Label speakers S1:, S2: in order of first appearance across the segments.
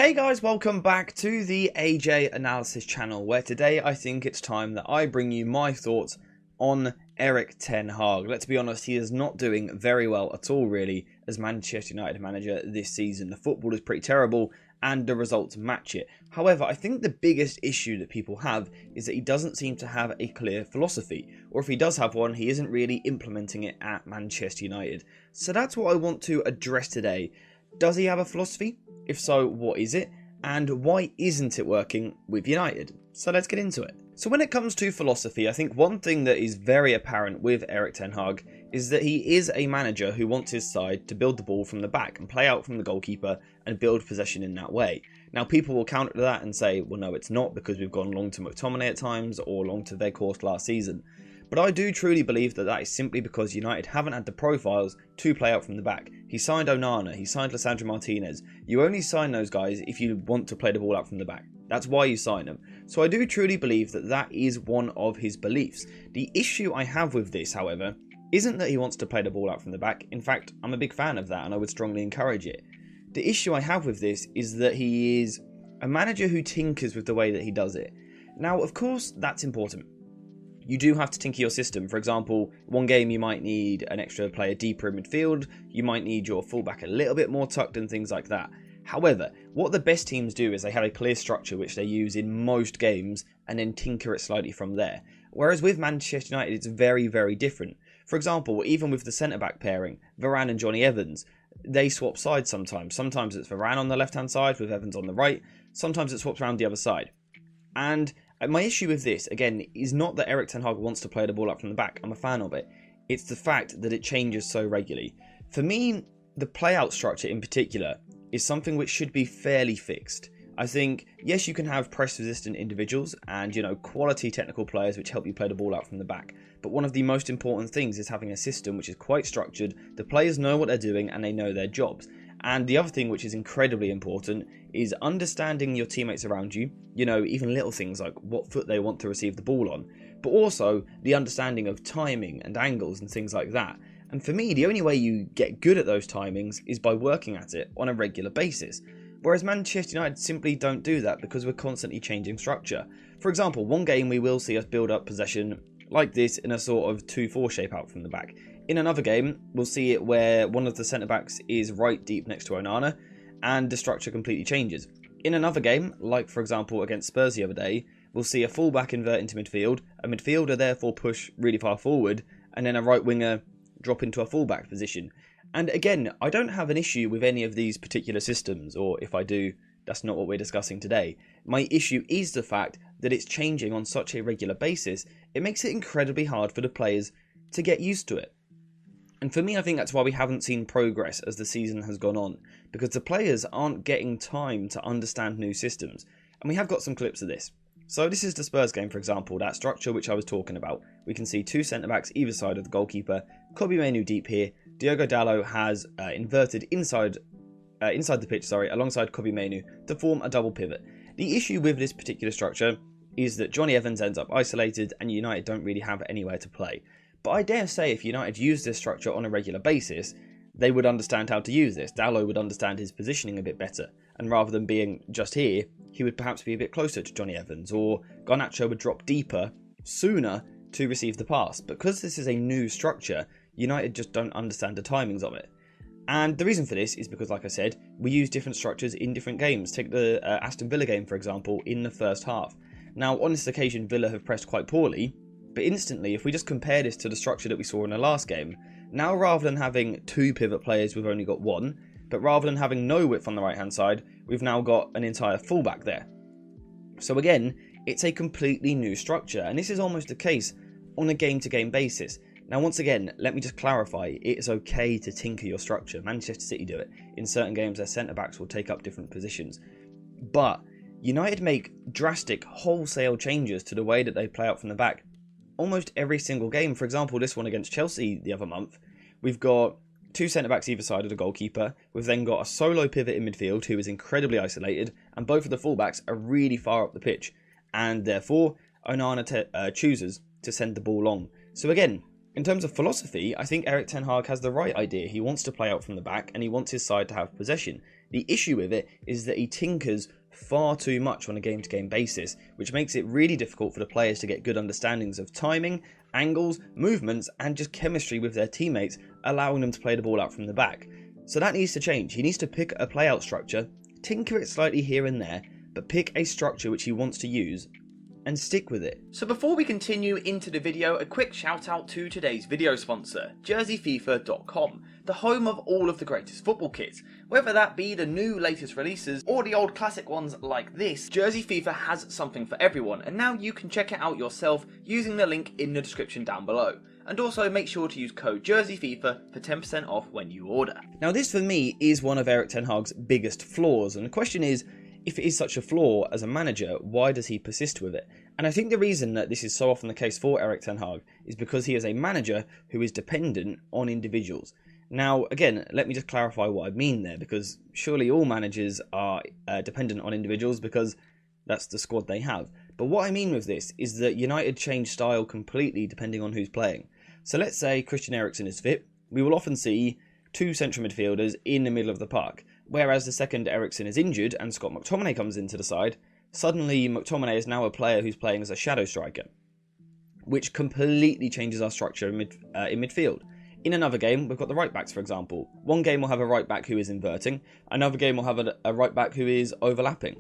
S1: Hey guys, welcome back to the AJ Analysis channel, where today I think it's time that I bring you my thoughts on Erik ten Hag. Let's be honest, he is not doing very well at all really as Manchester United manager this season. The football is pretty terrible and the results match it. However, I think the biggest issue that people have is that he doesn't seem to have a clear philosophy, or if he does have one, he isn't really implementing it at Manchester United. So that's what I want to address today. Does he have a philosophy? If so, what is it? And why isn't it working with United? So let's get into it. So when it comes to philosophy, I think one thing that is very apparent with Erik ten Hag is that he is a manager who wants his side to build the ball from the back and play out from the goalkeeper and build possession in that way. Now people will counter that and say, well no, it's not, because we've gone long to McTominay at times or long to Weghorst last season. But I do truly believe that that is simply because United haven't had the profiles to play out from the back. He signed Onana, he signed Lisandro Martinez. You only sign those guys if you want to play the ball out from the back. That's why you sign them. So I do truly believe that that is one of his beliefs. The issue I have with this, however, isn't that he wants to play the ball out from the back. In fact, I'm a big fan of that and I would strongly encourage it. The issue I have with this is that he is a manager who tinkers with the way that he does it. Now, of course, that's important. You do have to tinker your system. For example, one game you might need an extra player deeper in midfield, you might need your fullback a little bit more tucked and things like that. However, what the best teams do is they have a clear structure which they use in most games and then tinker it slightly from there. Whereas with Manchester United, it's very, very different. For example, even with the centre-back pairing, Varane and Johnny Evans, they swap sides sometimes. Sometimes it's Varane on the left-hand side with Evans on the right. Sometimes it swaps around the other side. And my issue with this, again, is not that Erik ten Hag wants to play the ball up from the back. I'm a fan of it. It's the fact that it changes so regularly. For me, the play-out structure in particular is something which should be fairly fixed. I think, yes, you can have press-resistant individuals and, quality technical players which help you play the ball out from the back. But one of the most important things is having a system which is quite structured. The players know what they're doing and they know their jobs. And the other thing which is incredibly important is understanding your teammates around you, even little things like what foot they want to receive the ball on, but also the understanding of timing and angles and things like that. And for me, the only way you get good at those timings is by working at it on a regular basis. Whereas Manchester United simply don't do that because we're constantly changing structure. For example, one game we will see us build up possession like this in a sort of 2-4 shape out from the back. In another game, we'll see it where one of the centre-backs is right deep next to Onana, and the structure completely changes. In another game, like for example against Spurs the other day, we'll see a full-back invert into midfield, a midfielder therefore push really far forward, and then a right winger drop into a full-back position. And again, I don't have an issue with any of these particular systems, or if I do, that's not what we're discussing today. My issue is the fact that it's changing on such a regular basis, it makes it incredibly hard for the players to get used to it. And for me, I think that's why we haven't seen progress as the season has gone on, because the players aren't getting time to understand new systems. And we have got some clips of this. So this is the Spurs game, for example, that structure which I was talking about. We can see two centre-backs either side of the goalkeeper, Kobbie Mainoo deep here, Diogo Dalot has inverted inside the pitch, alongside Kobbie Mainoo to form a double pivot. The issue with this particular structure is that Johnny Evans ends up isolated and United don't really have anywhere to play. But I dare say if United used this structure on a regular basis, they would understand how to use this. Dalot would understand his positioning a bit better, and rather than being just here, he would perhaps be a bit closer to Johnny Evans, or Garnacho would drop deeper sooner to receive the pass. Because this is a new structure, United just don't understand the timings of it. And the reason for this is because, like I said, we use different structures in different games. Take the Aston Villa game, for example, in the first half. Now, on this occasion, Villa have pressed quite poorly, but instantly, if we just compare this to the structure that we saw in the last game, now rather than having two pivot players, we've only got one, but rather than having no width on the right-hand side, we've now got an entire fullback there. So again, it's a completely new structure, and this is almost the case on a game-to-game basis. Now, once again, let me just clarify, it is okay to tinker your structure. Manchester City do it. In certain games, their centre-backs will take up different positions. But United make drastic, wholesale changes to the way that they play out from the back almost every single game. For example, this one against Chelsea the other month, we've got two centre-backs either side of the goalkeeper. We've then got a solo pivot in midfield who is incredibly isolated, and both of the fullbacks are really far up the pitch. And therefore, Onana chooses to send the ball long. So again, in terms of philosophy, I think Erik ten Hag has the right idea. He wants to play out from the back and he wants his side to have possession. The issue with it is that he tinkers far too much on a game-to-game basis, which makes it really difficult for the players to get good understandings of timing, angles, movements, and just chemistry with their teammates, allowing them to play the ball out from the back. So that needs to change. He needs to pick a play-out structure, tinker it slightly here and there, but pick a structure which he wants to use and stick with it.
S2: So before we continue into the video, a quick shout out to today's video sponsor, jerseyfifa.com, the home of all of the greatest football kits. Whether that be the new latest releases or the old classic ones like this, Jersey FIFA has something for everyone, and now you can check it out yourself using the link in the description down below. And also make sure to use code JerseyFIFA for 10% off when you order.
S1: Now this for me is one of Erik ten Hag's biggest flaws, and the question is, if it is such a flaw as a manager, why does he persist with it? And I think the reason that this is so often the case for Erik ten Hag is because he is a manager who is dependent on individuals. Now, again, let me just clarify what I mean there, because surely all managers are dependent on individuals because that's the squad they have. But what I mean with this is that United change style completely depending on who's playing. So let's say Christian Eriksen is fit, we will often see two central midfielders in the middle of the park. Whereas the second Eriksen is injured and Scott McTominay comes into the side, suddenly McTominay is now a player who's playing as a shadow striker, which completely changes our structure in midfield. In another game, we've got the right backs, for example. One game will have a right back who is inverting, another game will have a right back who is overlapping.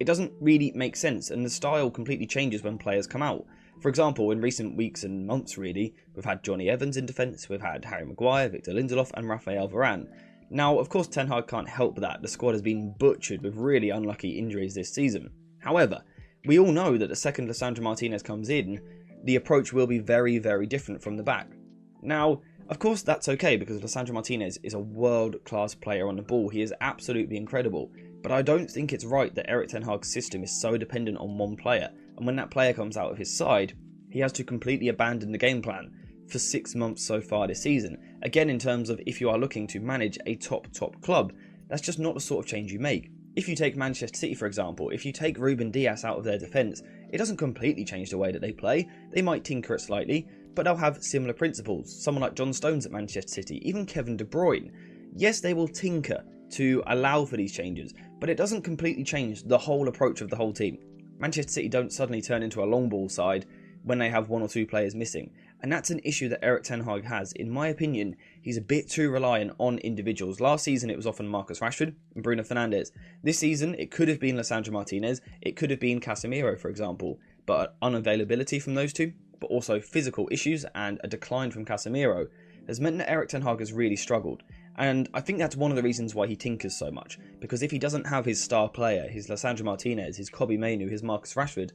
S1: It doesn't really make sense, and the style completely changes when players come out. For example, in recent weeks and months really, we've had Johnny Evans in defence, we've had Harry Maguire, Victor Lindelof and Raphael Varane. Now, of course, Ten Hag can't help that. The squad has been butchered with really unlucky injuries this season. However, we all know that the second Lisandro Martinez comes in, the approach will be very, very different from the back. Now, of course, that's okay because Lisandro Martinez is a world-class player on the ball. He is absolutely incredible. But I don't think it's right that Erik ten Hag's system is so dependent on one player. And when that player comes out of his side, he has to completely abandon the game plan for 6 months so far this season. Again, in terms of if you are looking to manage a top club, that's just not the sort of change you make. If you take Manchester City, for example, if you take Ruben Dias out of their defence, it doesn't completely change the way that they play. They might tinker it slightly, but they'll have similar principles. Someone like John Stones at Manchester City, even Kevin De Bruyne. Yes, they will tinker to allow for these changes, but it doesn't completely change the whole approach of the whole team. Manchester City don't suddenly turn into a long ball side when they have one or two players missing. And that's an issue that Erik ten Hag has. In my opinion, he's a bit too reliant on individuals. Last season, it was often Marcus Rashford and Bruno Fernandes. This season, it could have been Lisandro Martinez. It could have been Casemiro, for example. But unavailability from those two, but also physical issues and a decline from Casemiro, has meant that Erik ten Hag has really struggled. And I think that's one of the reasons why he tinkers so much. Because if he doesn't have his star player, his Lisandro Martinez, his Kobbie Mainoo, his Marcus Rashford,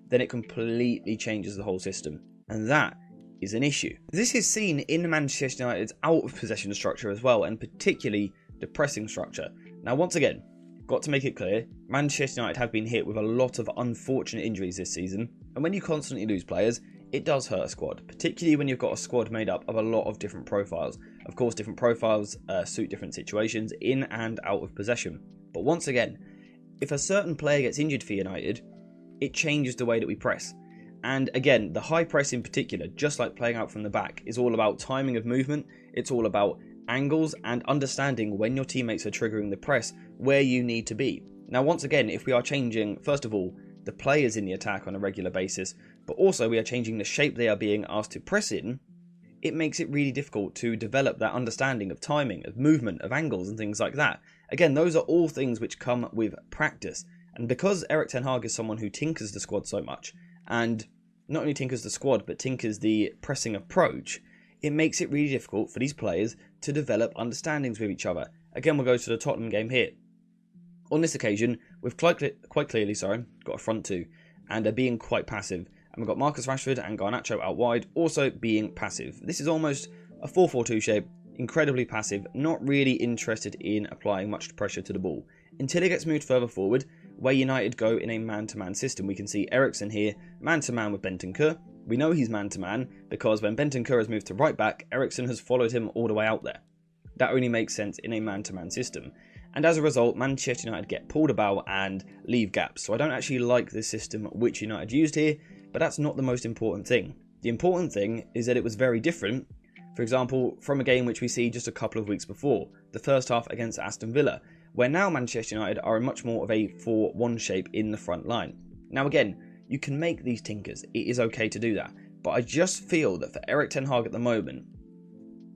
S1: then it completely changes the whole system. And that is an issue. This is seen in Manchester United's out of possession structure as well, and particularly the pressing structure. Now, once again, got to make it clear, Manchester United have been hit with a lot of unfortunate injuries this season, and when you constantly lose players, it does hurt a squad, particularly when you've got a squad made up of a lot of different profiles. Of course, different profiles suit different situations in and out of possession. But once again, if a certain player gets injured for United, it changes the way that we press. And again, the high press in particular, just like playing out from the back, is all about timing of movement, it's all about angles and understanding when your teammates are triggering the press, where you need to be. Now, once again, if we are changing, first of all, the players in the attack on a regular basis, but also we are changing the shape they are being asked to press in, it makes it really difficult to develop that understanding of timing, of movement, of angles and things like that. Again, those are all things which come with practice. And because Erik ten Hag is someone who tinkers the squad so much, and not only tinkers the squad, but tinkers the pressing approach, it makes it really difficult for these players to develop understandings with each other. Again, we'll go to the Tottenham game here. On this occasion, we've quite clearly got a front two, and they're being quite passive. And we've got Marcus Rashford and Garnacho out wide, also being passive. This is almost a 4-4-2 shape, incredibly passive, not really interested in applying much pressure to the ball. Until it gets moved further forward, where United go in a man-to-man system. We can see Eriksen here, man-to-man with Bentancur. We know he's man-to-man because when Bentancur has moved to right back, Eriksen has followed him all the way out there. That only makes sense in a man-to-man system. And as a result, Manchester United get pulled about and leave gaps. So I don't actually like this system which United used here, but that's not the most important thing. The important thing is that it was very different, for example, from a game which we see just a couple of weeks before, the first half against Aston Villa, where now Manchester United are in much more of a 4-1 shape in the front line. Now again, you can make these tinkers, it is okay to do that, but I just feel that for Erik ten Hag at the moment,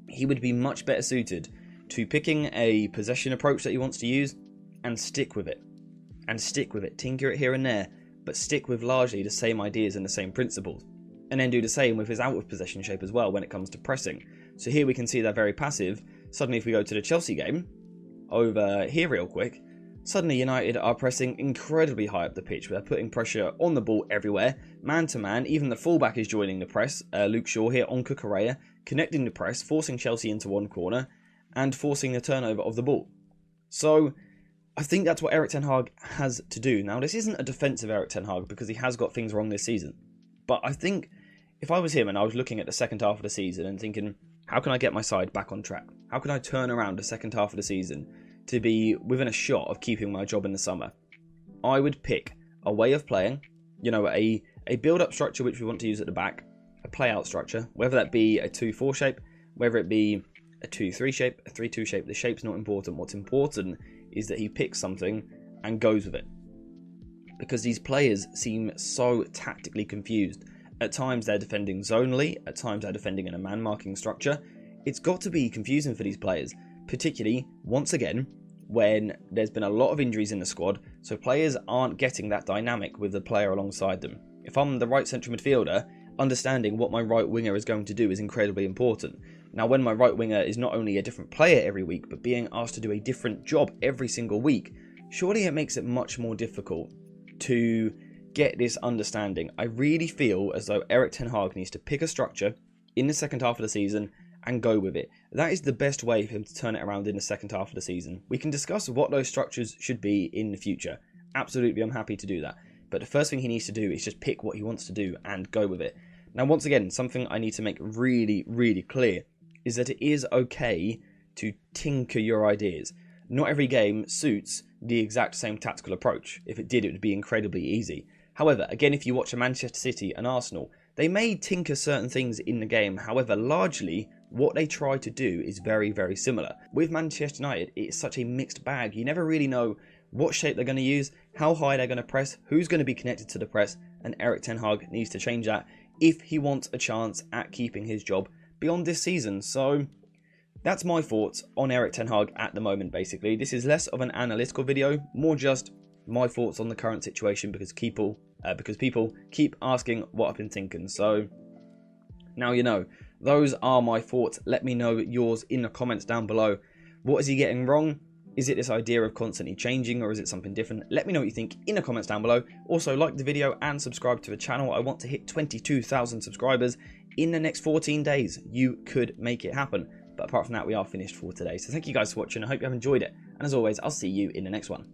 S1: he would be much better suited to picking a possession approach that he wants to use and stick with it. Tinker it here and there, but stick with largely the same ideas and the same principles. And then do the same with his out of possession shape as well when it comes to pressing. So here we can see they're very passive. Suddenly if we go to the Chelsea game, over here real quick, suddenly United are pressing incredibly high up the pitch. They're putting pressure on the ball everywhere, man to man. Even the fullback is joining the press. Luke Shaw here on Cucurella, connecting the press, forcing Chelsea into one corner and forcing the turnover of the ball. So I think that's what Erik ten Hag has to do. Now this isn't a defensive Erik ten Hag because he has got things wrong this season. But I think if I was him and I was looking at the second half of the season and thinking, how can I get my side back on track? How can I turn around the second half of the season to be within a shot of keeping my job in the summer? I would pick a way of playing, a build-up structure which we want to use at the back, a play-out structure, whether that be a 2-4 shape, whether it be a 2-3 shape, a 3-2 shape. The shape's not important. What's important is that he picks something and goes with it. Because these players seem so tactically confused. At times they're defending zonally, at times they're defending in a man-marking structure. It's got to be confusing for these players, particularly, once again, when there's been a lot of injuries in the squad, so players aren't getting that dynamic with the player alongside them. If I'm the right central midfielder, understanding what my right winger is going to do is incredibly important. Now, when my right winger is not only a different player every week, but being asked to do a different job every single week, surely it makes it much more difficult to get this understanding. I really feel as though Erik ten Hag needs to pick a structure in the second half of the season and go with it. That is the best way for him to turn it around in the second half of the season. We can discuss what those structures should be in the future. Absolutely, I'm happy to do that. But the first thing he needs to do is just pick what he wants to do and go with it. Now, once again, something I need to make really, really clear is that it is okay to tinker your ideas. Not every game suits the exact same tactical approach. If it did, it would be incredibly easy. However, again, if you watch a Manchester City and Arsenal, they may tinker certain things in the game. However, largely, what they try to do is very, very similar. With Manchester United, it's such a mixed bag. You never really know what shape they're going to use, how high they're going to press, who's going to be connected to the press, and Erik ten Hag needs to change that if he wants a chance at keeping his job beyond this season. So that's my thoughts on Erik ten Hag at the moment, basically. This is less of an analytical video, more just my thoughts on the current situation because people keep asking what I've been thinking. So now you know. Those are my thoughts. Let me know yours in the comments down below. What is he getting wrong? Is it this idea of constantly changing, or is it something different? Let me know what you think in the comments down below. Also, like the video and subscribe to the channel. I want to hit 22,000 subscribers in the next 14 days. You could make it happen. But apart from that, we are finished for today. So thank you guys for watching. I hope you have enjoyed it. And as always, I'll see you in the next one.